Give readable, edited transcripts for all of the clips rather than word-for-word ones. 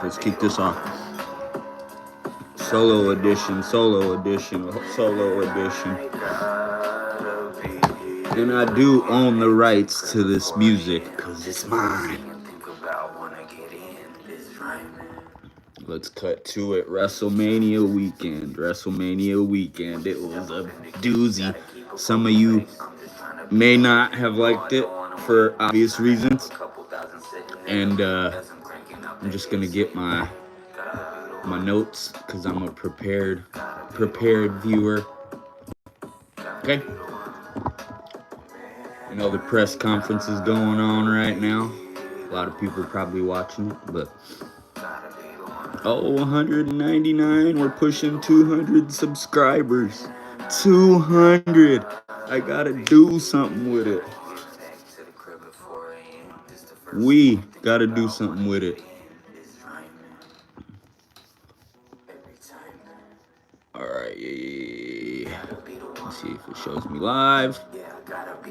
Let's kick this off. Solo edition, solo edition, solo edition. And I do own the rights to this music because it's mine. Let's cut to it. WrestleMania weekend. WrestleMania weekend. It was a doozy. Some of you may not have liked it for obvious reasons. And I'm just gonna get my notes because I'm a prepared viewer. Okay. You know the press conference is going on right now. A lot of people probably watching it, but 199. We're pushing 200 subscribers. 200. I gotta do something with it. We gotta do something with it. Alright, yeah. Let's see if it shows me live.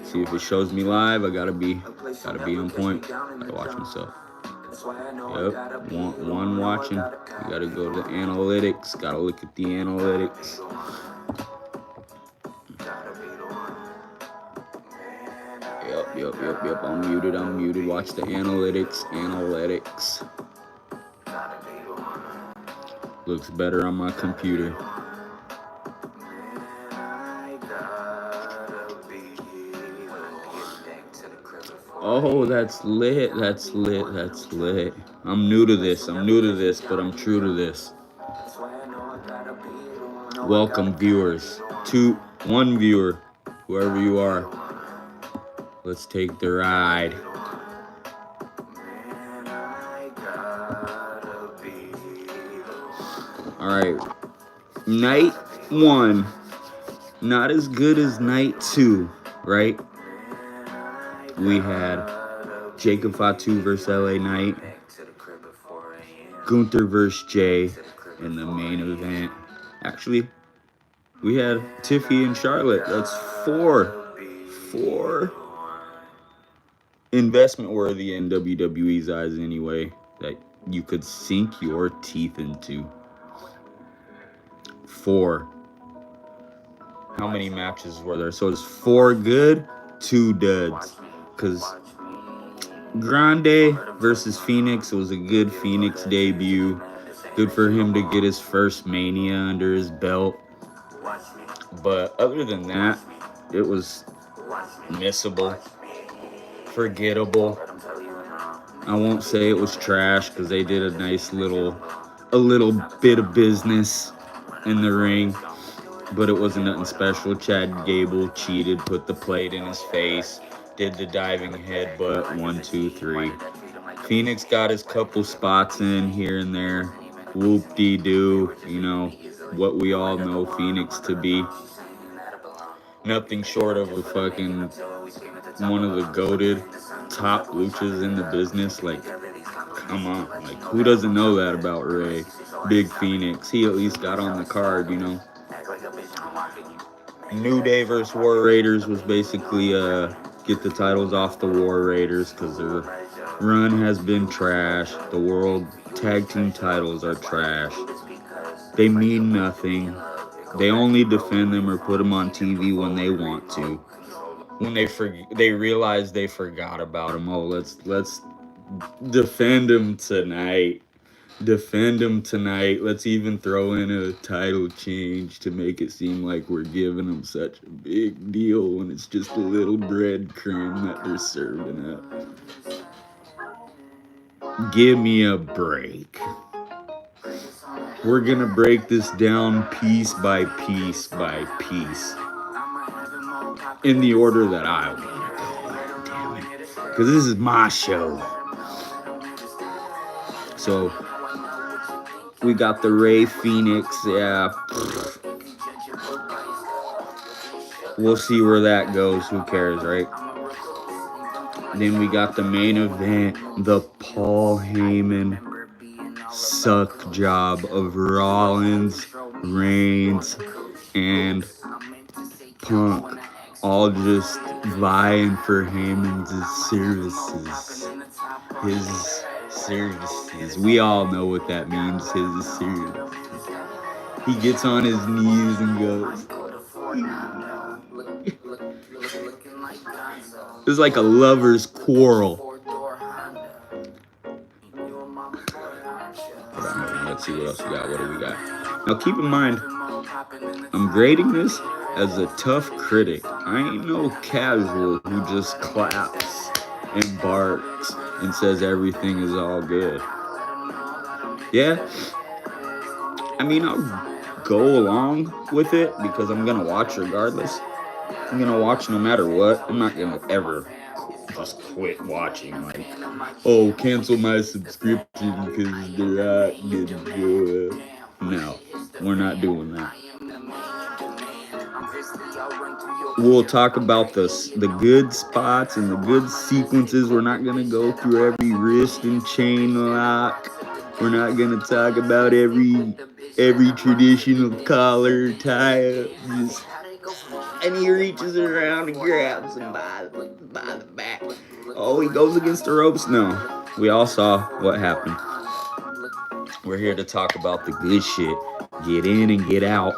See if it shows me live. I gotta be on point. Gotta watch myself. Yep, one watching. You gotta go to the analytics. Gotta look at the analytics. Yep. I'm muted. Watch the analytics. Looks better on my computer. Oh, that's lit. I'm new to this, but I'm true to this. Welcome, viewers. One viewer, whoever you are. Let's take the ride. Alright. Night 1. Not as good as night 2, right? We had Jacob Fatu versus LA Knight, Gunther versus Jay in the main event. Actually, we had Tiffy and Charlotte. That's four investment worthy in WWE's eyes anyway, that you could sink your teeth into. 4. How many matches were there? So it's 4 good, 2 duds. Because Grande versus Phoenix, it was a good Phoenix debut. Good for him to get his first Mania under his belt. But other than that, it was missable, forgettable. I won't say it was trash because they did a little bit of business in the ring, but it wasn't nothing special. Chad Gable cheated, put the plate in his face, did the diving headbutt, 1, 2, 3. Phoenix got his couple spots in here and there. Whoop-dee-doo, you know, what we all know Phoenix to be. Nothing short of a fucking one of the goated top luchas in the business. Like, come on. Like, who doesn't know that about Ray? Big Phoenix. He at least got on the card, you know. New Day versus War Raiders was basically get the titles off the War Raiders because their run has been trash. The World Tag Team titles are trash. They mean nothing. They only defend them or put them on TV when they want to. When they realize they forgot about them. Oh, let's defend them tonight. Let's even throw in a title change to make it seem like we're giving them such a big deal when it's just a little breadcrumb that they're serving up. Give me a break. We're gonna break this down piece by piece by piece in the order that I want to go. Damn it. Because this is my show. So, we got the Ray Phoenix. Yeah. We'll see where that goes. Who cares, right? Then we got the main event. The Paul Heyman suck job of Rollins, Reigns, and Punk, all just vying for Heyman's services. His services. We all know what that means, his services. He gets on his knees and goes. It's like a lover's quarrel. Let's see what else we got. What do we got? Now keep in mind, I'm grading this as a tough critic. I ain't no casual who just claps and barks and says everything is all good. Yeah, I mean, I'll go along with it because I'm gonna watch regardless. I'm gonna watch no matter what. I'm not gonna ever just quit watching. Like, oh, cancel my subscription because they're not good. No, we're not doing that. We'll talk about the good spots and the good sequences. We're not gonna go through every wrist and chain lock. We're not gonna talk about every traditional collar tie-up. And he reaches around and grabs him by the back. Oh, he goes against the ropes? No. We all saw what happened. We're here to talk about the good shit. Get in and get out.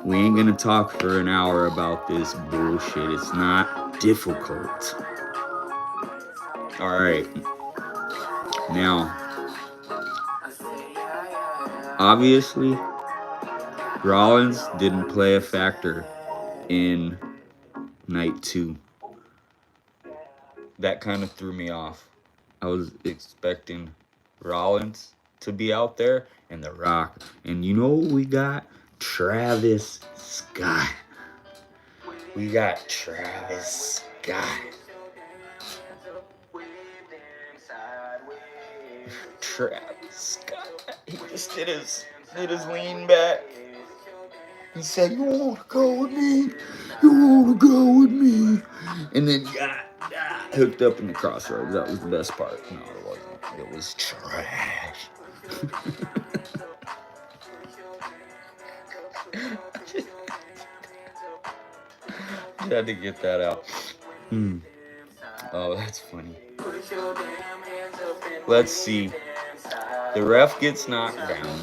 We ain't gonna talk for an hour about this bullshit. It's not difficult. Alright. Now, obviously, Rollins didn't play a factor in night 2. That kind of threw me off. I was expecting Rollins to be out there and The Rock. And you know what we got? Travis Scott. We got Travis Scott. Travis Scott. He just did his lean back. He said, "You wanna go with me? You wanna go with me?" And then got hooked up in the crossroads. That was the best part. No, it wasn't. It was trash. I had to get that out. Oh, that's funny. Let's see. The ref gets knocked down,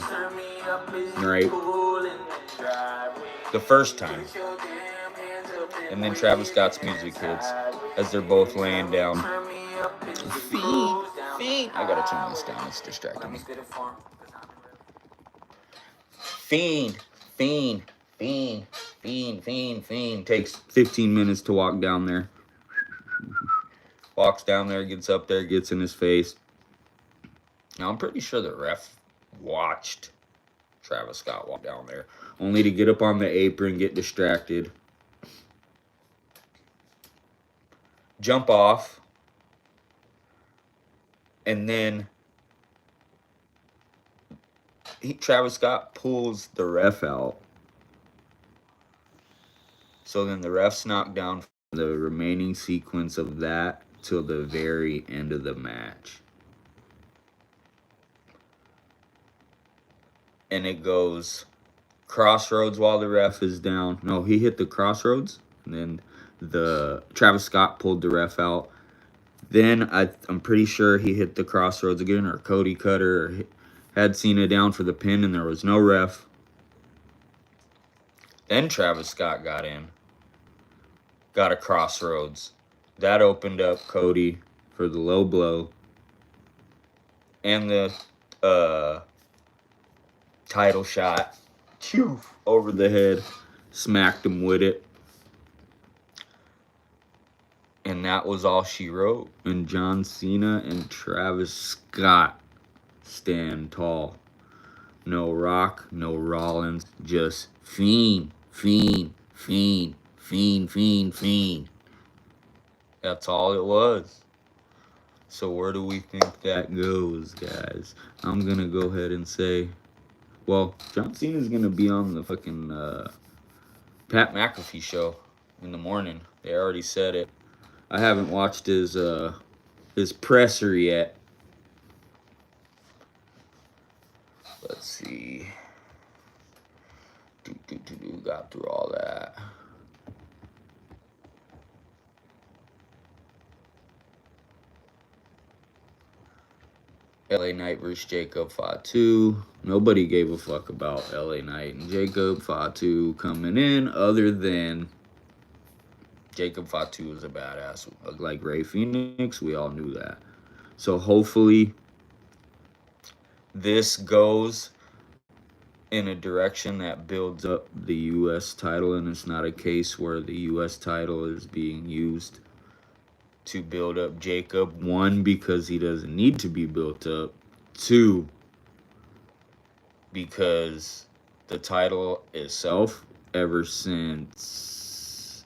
right? The first time. And then Travis Scott's music hits as they're both laying down. Fiend. I gotta turn this down. It's distracting me. Fiend. Takes 15 minutes to walk down there. Walks down there, gets up there, gets in his face. Now, I'm pretty sure the ref watched Travis Scott walk down there, only to get up on the apron, get distracted, jump off, and then Travis Scott pulls the ref out. So then the ref's knocked down for the remaining sequence of that till the very end of the match. And it goes crossroads while the ref is down. No, he hit the crossroads, and then the Travis Scott pulled the ref out. Then I'm pretty sure he hit the crossroads again, or Cody Cutter, or had Cena down for the pin, and there was no ref. Then Travis Scott got in, got a crossroads. That opened up Cody for the low blow and the title shot. Over the head, smacked him with it. And that was all she wrote. And John Cena and Travis Scott stand tall. No Rock, no Rollins, just Fiend. That's all it was. So where do we think that goes, guys? I'm gonna go ahead and say, well, John Cena's gonna be on the fucking Pat McAfee show in the morning. They already said it. I haven't watched his presser yet. Let's see. Got through all that. LA Knight versus Jacob Fatu. Nobody gave a fuck about LA Knight and Jacob Fatu coming in, other than Jacob Fatu is a badass. Like Ray Phoenix, we all knew that. So hopefully this goes in a direction that builds up the U.S. title, and it's not a case where the U.S. title is being used to build up Jacob. One, because he doesn't need to be built up. Two, because the title itself, ever since,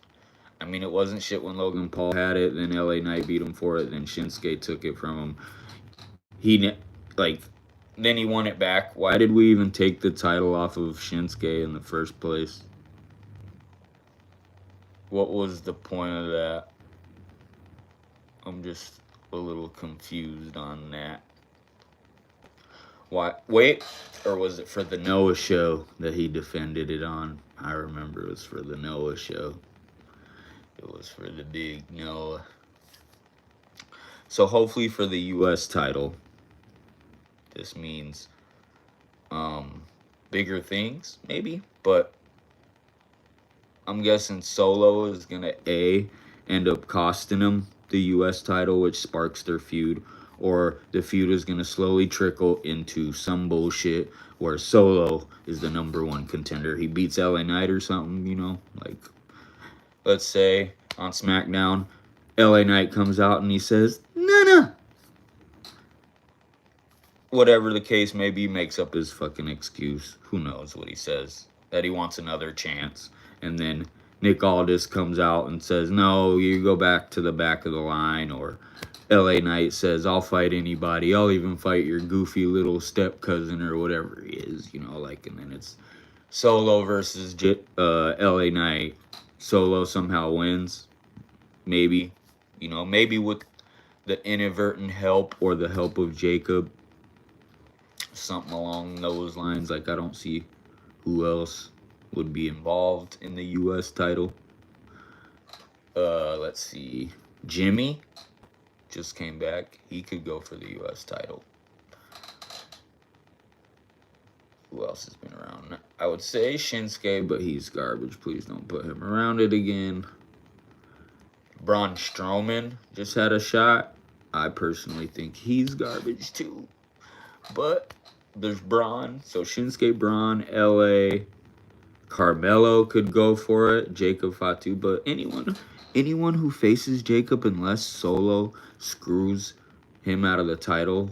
I mean, it wasn't shit when Logan Paul had it, then LA Knight beat him for it, then Shinsuke took it from him. Like, then he won it back. Why did we even take the title off of Shinsuke in the first place? What was the point of that? I'm just a little confused on that. Why? Wait, or was it for the Noah show that he defended it on? I remember it was for the Noah show. It was for the big Noah. So hopefully for the U.S. title, this means bigger things, maybe. But I'm guessing Solo is going to end up costing him the U.S. title, which sparks their feud. Or the feud is going to slowly trickle into some bullshit where Solo is the #1 contender. He beats LA Knight or something, you know? Like, let's say on SmackDown, LA Knight comes out and he says, "No." Whatever the case may be, makes up his fucking excuse. Who knows what he says? That he wants another chance. And then Nick Aldis comes out and says, "No, you go back to the back of the line." Or LA Knight says, "I'll fight anybody. I'll even fight your goofy little step cousin," or whatever he is, you know, like, and then it's Solo versus LA Knight. Solo somehow wins. Maybe. You know, maybe with the inadvertent help or the help of Jacob. Something along those lines. Like, I don't see who else would be involved in the U.S. title. Let's see. Jimmy just came back. He could go for the U.S. title. Who else has been around? I would say Shinsuke, but he's garbage. Please don't put him around it again. Braun Strowman just had a shot. I personally think he's garbage too. But there's Braun. So Shinsuke, Braun, LA. Carmelo could go for it. Jacob Fatu. But anyone who faces Jacob, unless Solo screws him out of the title,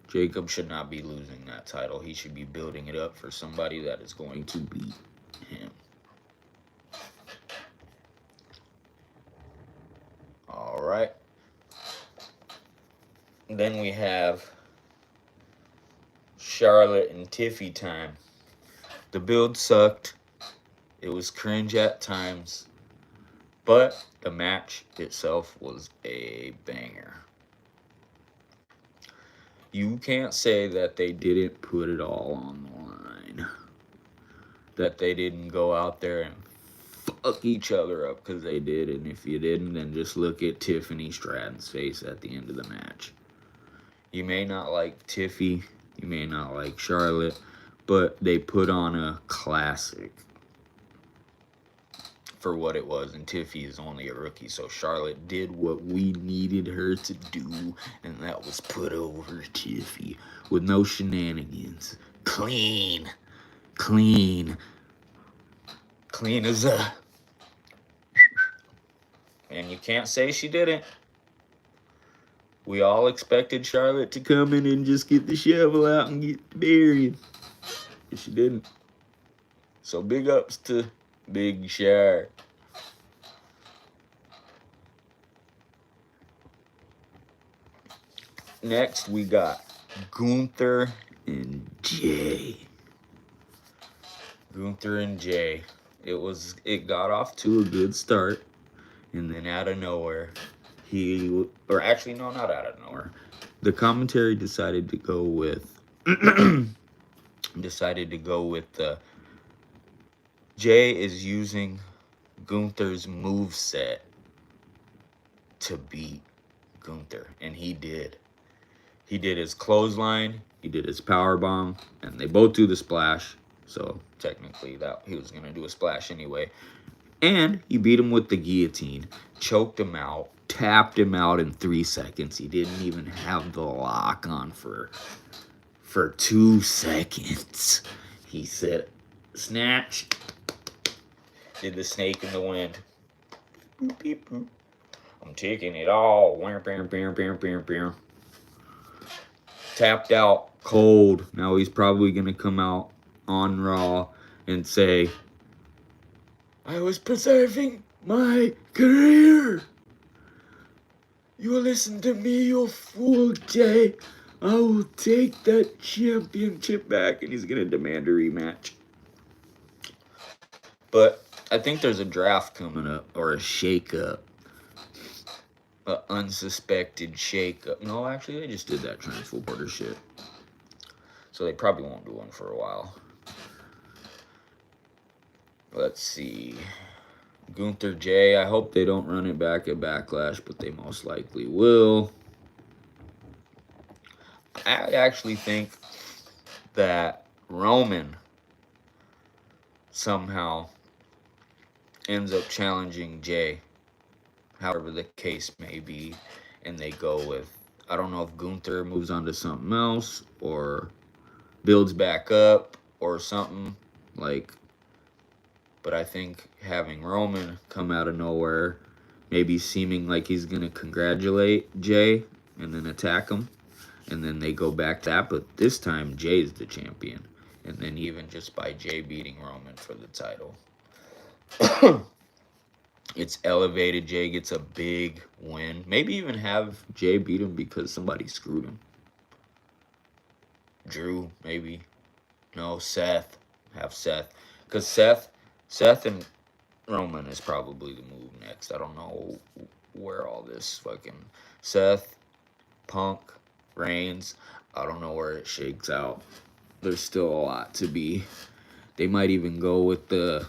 Jacob should not be losing that title. He should be building it up for somebody that is going to beat him. All right. Then we have Charlotte and Tiffy time. The build sucked. It was cringe at times. But the match itself was a banger. You can't say that they didn't put it all on the line. That they didn't go out there and fuck each other up, because they did. And if you didn't, then just look at Tiffany Stratton's face at the end of the match. You may not like Tiffy, you may not like Charlotte, but they put on a classic for what it was. And Tiffy is only a rookie, so Charlotte did what we needed her to do, and that was put over Tiffy with no shenanigans. Clean as a... And you can't say she didn't. We all expected Charlotte to come in and just get the shovel out and get buried. But she didn't. So big ups to Big Char. Next we got Gunther and Jay. Gunther and Jay. It got off to a good start, and then out of nowhere, not out of nowhere. The commentary decided to go with Jay is using Gunther's moveset to beat Gunther, and he did. He did his clothesline, he did his power bomb, and they both do the splash. So technically, that he was gonna do a splash anyway. And he beat him with the guillotine, choked him out, tapped him out in 3 seconds. He didn't even have the lock on for 2 seconds. He said, snatch, did the snake in the wind. Boop, beep, boop. I'm taking it all. Tapped out cold. Now he's probably going to come out on Raw and say, I was preserving my career. You listen to me, you fool, Jay. I will take that championship back. And he's going to demand a rematch. But I think there's a draft coming up, or a shake-up. An unsuspected shake-up. No, actually, they just did that transporter shit. So they probably won't do one for a while. Let's see. Gunther Jay, I hope they don't run it back at Backlash, but they most likely will. I actually think that Roman somehow ends up challenging Jay, however the case may be, and they go with, I don't know if Gunther moves on to something else or builds back up or something, like, but I think having Roman come out of nowhere, maybe seeming like he's going to congratulate Jay and then attack him, and then they go back to that, but this time Jay's the champion, and then even just by Jay beating Roman for the title. It's elevated. Jay gets a big win. Maybe even have Jay beat him because somebody screwed him. Drew, maybe. No, Seth. Have Seth. Because Seth and Roman is probably the move next. I don't know where all this fucking Seth, Punk, Reigns, I don't know where it shakes out. There's still a lot to be. They might even go with the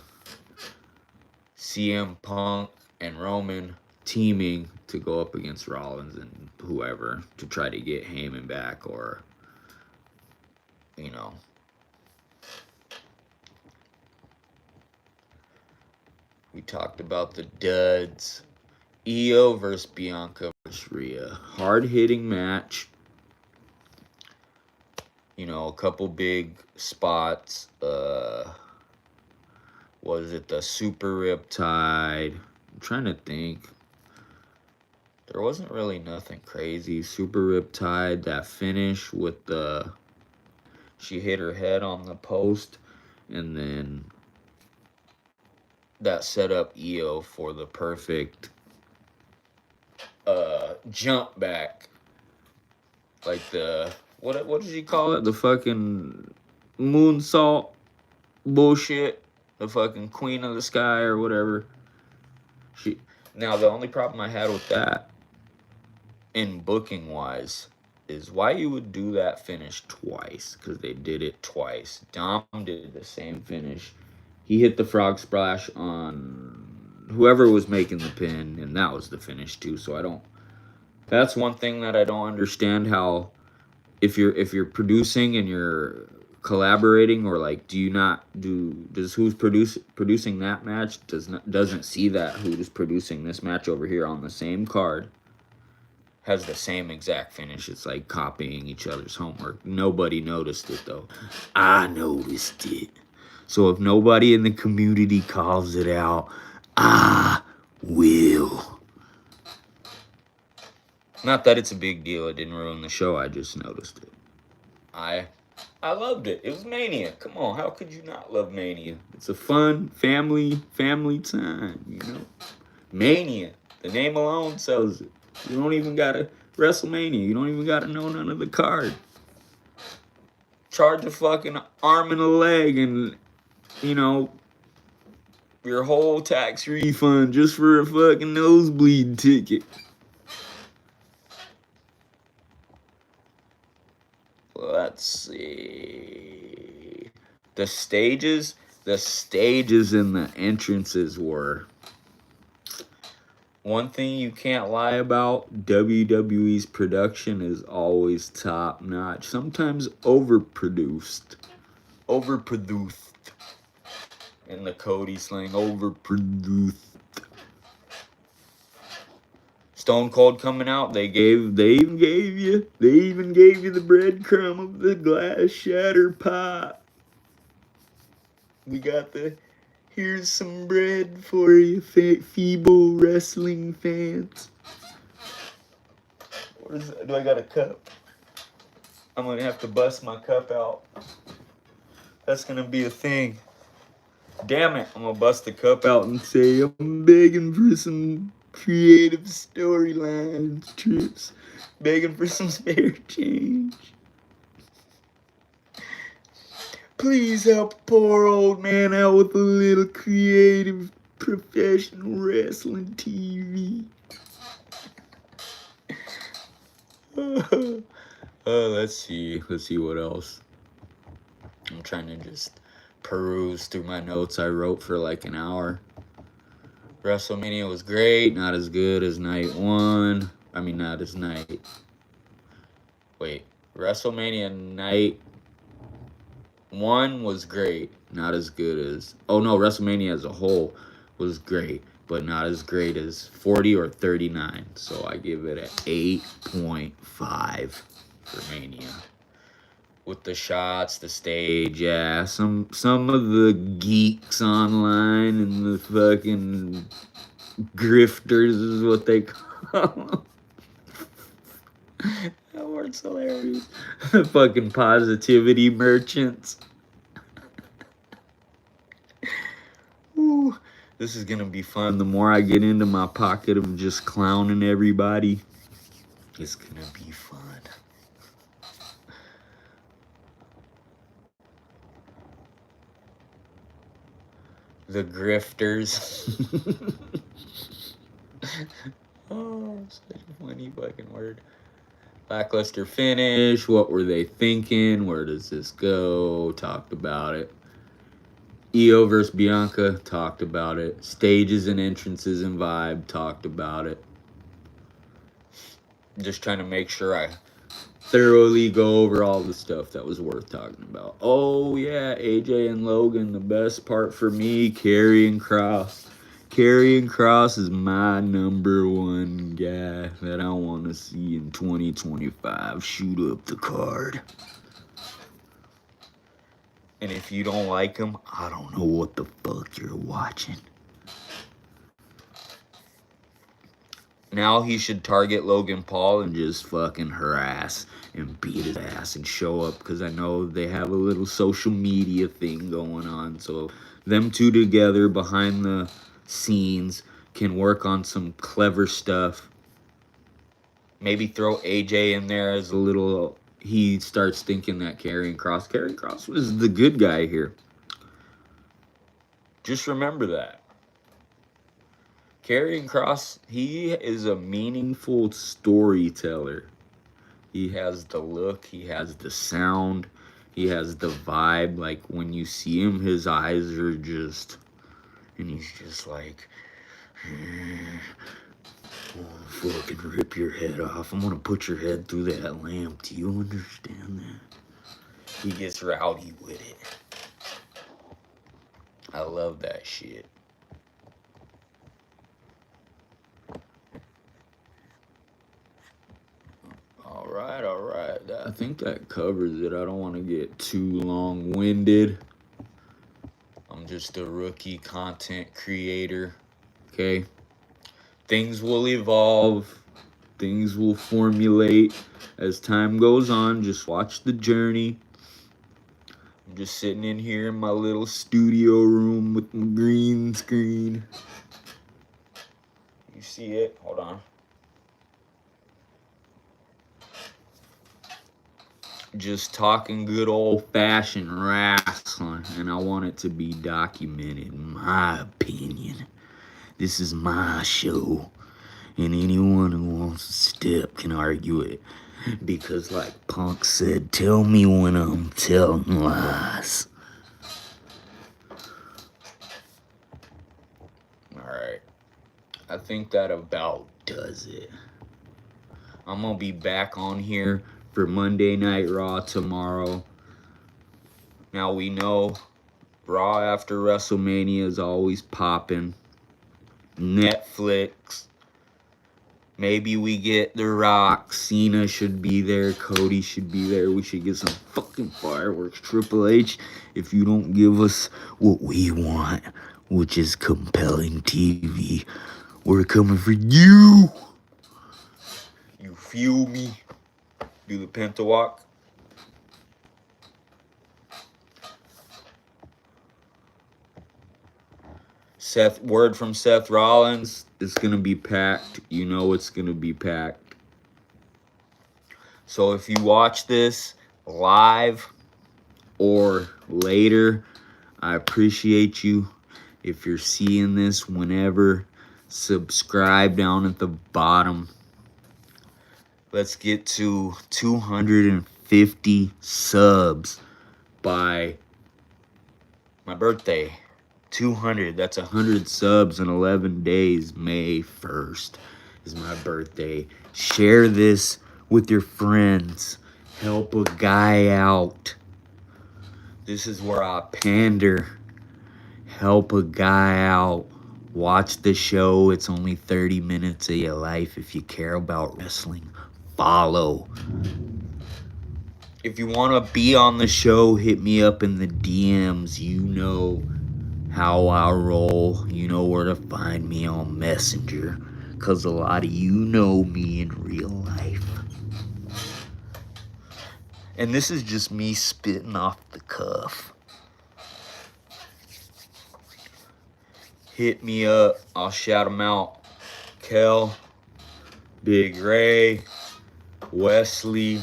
CM Punk and Roman teaming to go up against Rollins and whoever to try to get Heyman back, or, you know. We talked about the duds. Io versus Bianca versus Rhea. Hard-hitting match. You know, a couple big spots. Was it the Super Riptide? I'm trying to think. There wasn't really nothing crazy. Super Riptide, that finish with the... She hit her head on the post, and then that set up Io for the perfect jump back. Like the... What did you call it? The fucking moonsault bullshit. The fucking Queen of the Sky or whatever. Now, the only problem I had with that, in booking-wise, is why you would do that finish twice. Because they did it twice. Dom did the same finish. He hit the frog splash on whoever was making the pin, and that was the finish too. So I don't... That's one thing that I don't understand, how if you're producing and you're collaborating, or like, does who's producing that match doesn't see that who's producing this match over here on the same card has the same exact finish. It's like copying each other's homework. Nobody noticed it though. I noticed it. So if nobody in the community calls it out, I will. Not that it's a big deal. It didn't ruin the show. I just noticed it. I loved it. It was Mania. Come on, how could you not love Mania? It's a fun family time, you know? Mania. The name alone sells it. You don't even gotta WrestleMania. You don't even gotta know none of the card. Charge a fucking arm and a leg and, you know, your whole tax refund just for a fucking nosebleed ticket. Let's see. The stages and the entrances were One thing you can't lie about, WWE's production is always top notch. Sometimes overproduced. Overproduced. In the Cody slang, overproduced. Stone Cold coming out, they even gave you the breadcrumb of the glass shatter pop. We got the, here's some bread for you, feeble wrestling fans. What is that? Do I got a cup? I'm gonna have to bust my cup out. That's gonna be a thing. Damn it, I'm gonna bust the cup out and say I'm begging for some creative storylines, trips. Begging for some spare change. Please help a poor old man out with a little creative professional wrestling TV. Let's see what else. I'm trying to just peruse through my notes I wrote for like an hour. WrestleMania was great, not as good as night one. I mean, not as night. Wait, WrestleMania night one was great, not as good as. Oh no, WrestleMania as a whole was great, but not as great as 40 or 39. So I give it an 8.5 for Mania. With the shots, the stage, yeah, some of the geeks online and the fucking grifters is what they call them. That word's hilarious. The fucking positivity merchants. Ooh, this is gonna be fun. The more I get into my pocket of just clowning everybody, it's gonna be fun. The grifters. Oh, such a funny fucking word. Lackluster finish. What were they thinking? Where does this go? Talked about it. Io versus Bianca. Talked about it. Stages and entrances and vibe. Talked about it. Just trying to make sure I thoroughly go over all the stuff that was worth talking about. Oh yeah, AJ and Logan. The best part for me, Karrion Kross. Karrion Kross is my number one guy that I want to see in 2025 shoot up the card. And if you don't like him, I don't know what the fuck you're watching. Now he should target Logan Paul and just fucking harass and beat his ass and show up, because I know they have a little social media thing going on. So them two together behind the scenes can work on some clever stuff. Maybe throw AJ in there as a little. He starts thinking that Karrion Kross was the good guy here. Just remember that. Karrion Kross, he is a meaningful storyteller. He has the look, he has the sound, he has the vibe. Like when you see him, his eyes are just, and he's just like, I'm gonna fucking rip your head off. I'm gonna put your head through that lamp. Do you understand that? He gets rowdy with it. I love that shit. All right. I think that covers it. I don't want to get too long-winded. I'm just a rookie content creator, okay? Things will evolve. Things will formulate as time goes on. Just watch the journey. I'm just sitting in here in my little studio room with my green screen. You see it? Hold on. Just talking good old-fashioned wrestling, and I want it to be documented, in my opinion. This is my show, and anyone who wants to step can argue it. Because like Punk said, tell me when I'm telling lies. Alright. I think that about does it. I'm going to be back on here for Monday Night Raw tomorrow. Now we know Raw after WrestleMania is always popping. Netflix. Maybe we get The Rock. Cena should be there. Cody should be there. We should get some fucking fireworks. Triple H, if you don't give us what we want, which is compelling TV, we're coming for you. You feel me? Do the Penta walk. Word from Seth Rollins, it's going to be packed. You know it's going to be packed. So if you watch this live or later, I appreciate you. If you're seeing this whenever, subscribe down at the bottom. Let's get to 250 subs by my birthday. 200, that's 100 subs in 11 days. May 1st is my birthday. Share this with your friends. Help a guy out. This is where I pander. Help a guy out. Watch the show. It's only 30 minutes of your life. If you care about wrestling, follow. If you want to be on the show, hit me up in the DMs. You know how I roll. You know where to find me on Messenger, because a lot of you know me in real life. And this is just me spitting off the cuff. Hit me up. I'll shout them out. Kel, Big Ray, Wesley,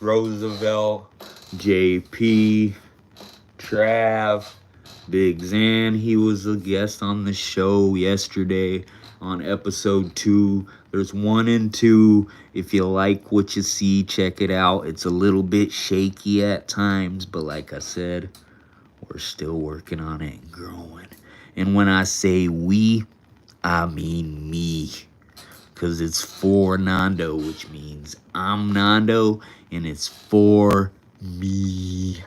Roosevelt, JP, Trav, Big Zan. He was a guest on the show yesterday on episode 2. There's 1 and 2. If you like what you see, check it out. It's a little bit shaky at times, but like I said, we're still working on it and growing. And when I say we, I mean me. Because it's for Nando, which means I'm Nando, and it's for me.